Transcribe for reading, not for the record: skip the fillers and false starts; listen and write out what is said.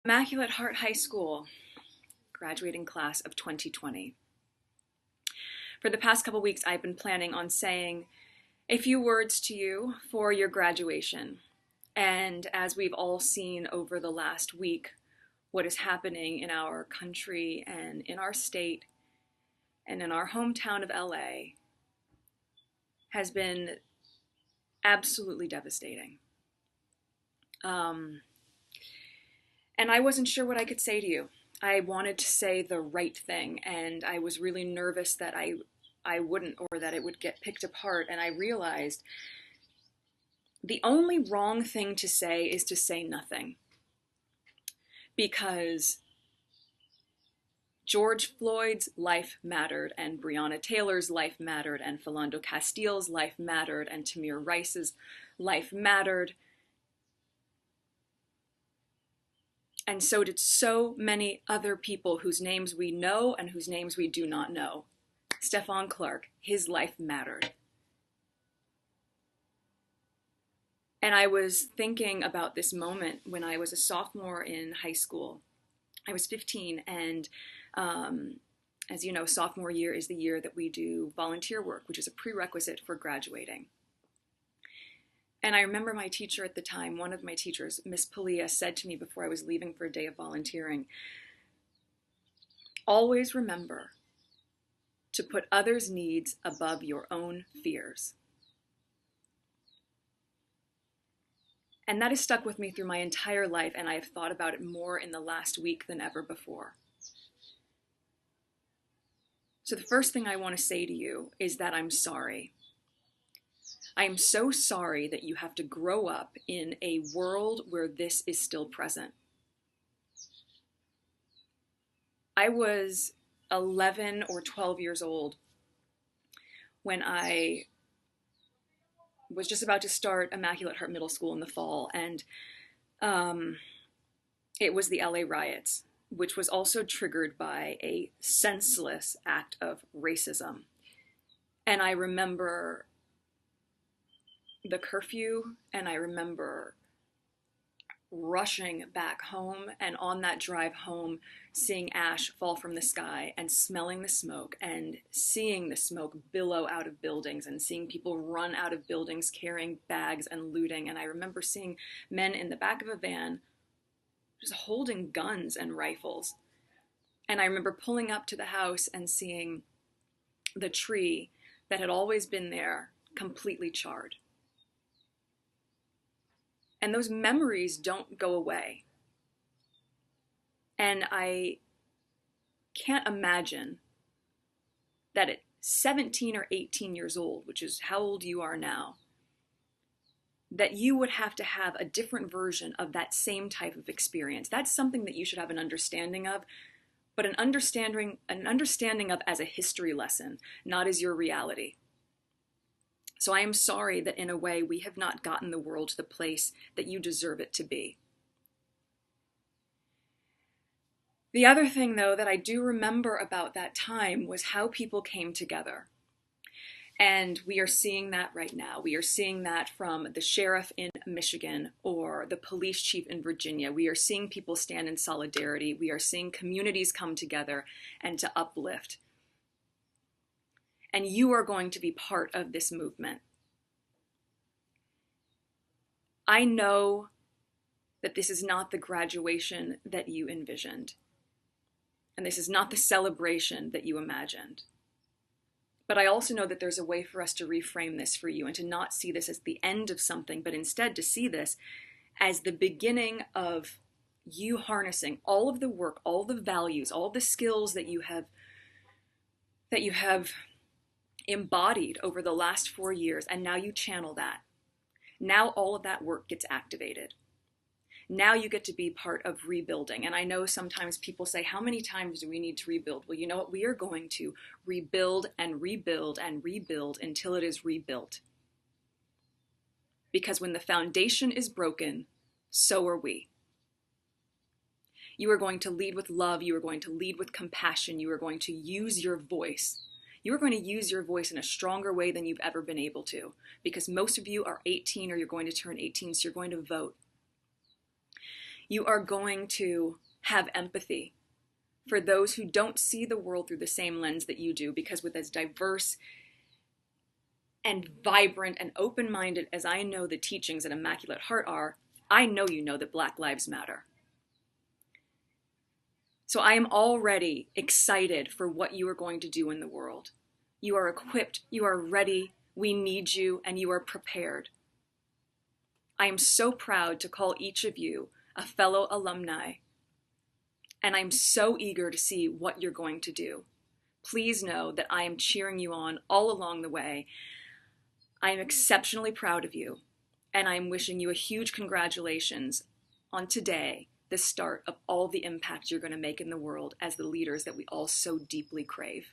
Immaculate Heart High School, graduating class of 2020. For the past couple weeks, I've been planning on saying a few words to you for your graduation. And as we've all seen over the last week, what is happening in our country and in our state and in our hometown of LA has been absolutely devastating. And I wasn't sure what I could say to you. I wanted to say the right thing, and I was really nervous that I wouldn't, or that it would get picked apart. And I realized the only wrong thing to say is to say nothing. Because George Floyd's life mattered, and Breonna Taylor's life mattered, and Philando Castile's life mattered, and Tamir Rice's life mattered. And so did so many other people whose names we know and whose names we do not know. Stephon Clark, his life mattered. And I was thinking about this moment when I was a sophomore in high school. I was 15, and as you know, sophomore year is the year that we do volunteer work, which is a prerequisite for graduating. And I remember my teacher at the time, one of my teachers, Miss Palia, said to me before I was leaving for a day of volunteering, always remember to put others' needs above your own fears. And that has stuck with me through my entire life, and I have thought about it more in the last week than ever before. So the first thing I want to say to you is that I'm sorry. I am so sorry that you have to grow up in a world where this is still present. I was 11 or 12 years old when I was just about to start Immaculate Heart Middle School in the fall, and it was the LA riots, which was also triggered by a senseless act of racism. And I remember the curfew, and I remember rushing back home, and on that drive home, seeing ash fall from the sky and smelling the smoke and seeing the smoke billow out of buildings and seeing people run out of buildings carrying bags and looting. And I remember seeing men in the back of a van just holding guns and rifles. And I remember pulling up to the house and seeing the tree that had always been there completely charred. And those memories don't go away. And I can't imagine that at 17 or 18 years old, which is how old you are now, that you would have to have a different version of that same type of experience. That's something that you should have an understanding of, but an understanding of as a history lesson, not as your reality. So I am sorry that in a way we have not gotten the world to the place that you deserve it to be. The other thing, though, that I do remember about that time was how people came together. And we are seeing that right now. We are seeing that from the sheriff in Michigan or the police chief in Virginia. We are seeing people stand in solidarity. We are seeing communities come together and to uplift. And you are going to be part of this movement. I know that this is not the graduation that you envisioned. And this is not the celebration that you imagined. But I also know that there's a way for us to reframe this for you and to not see this as the end of something, but instead to see this as the beginning of you harnessing all of the work, all the values, all the skills that you have embodied over the last 4 years, and now you channel that. Now all of that work gets activated. Now you get to be part of rebuilding. And I know sometimes people say, how many times do we need to rebuild? Well, you know what? We are going to rebuild and rebuild and rebuild until it is rebuilt. Because when the foundation is broken, so are we. You are going to lead with love. You are going to lead with compassion. You are going to use your voice. You are going to use your voice in a stronger way than you've ever been able to, because most of you are 18 or you're going to turn 18, so you're going to vote. You are going to have empathy for those who don't see the world through the same lens that you do, because with as diverse and vibrant and open-minded as I know the teachings at Immaculate Heart are, I know you know that Black Lives Matter. So I am already excited for what you are going to do in the world. You are equipped, you are ready, we need you, and you are prepared. I am so proud to call each of you a fellow alumni, and I'm so eager to see what you're going to do. Please know that I am cheering you on all along the way. I am exceptionally proud of you, and I'm wishing you a huge congratulations on today, the start of all the impact you're going to make in the world as the leaders that we all so deeply crave.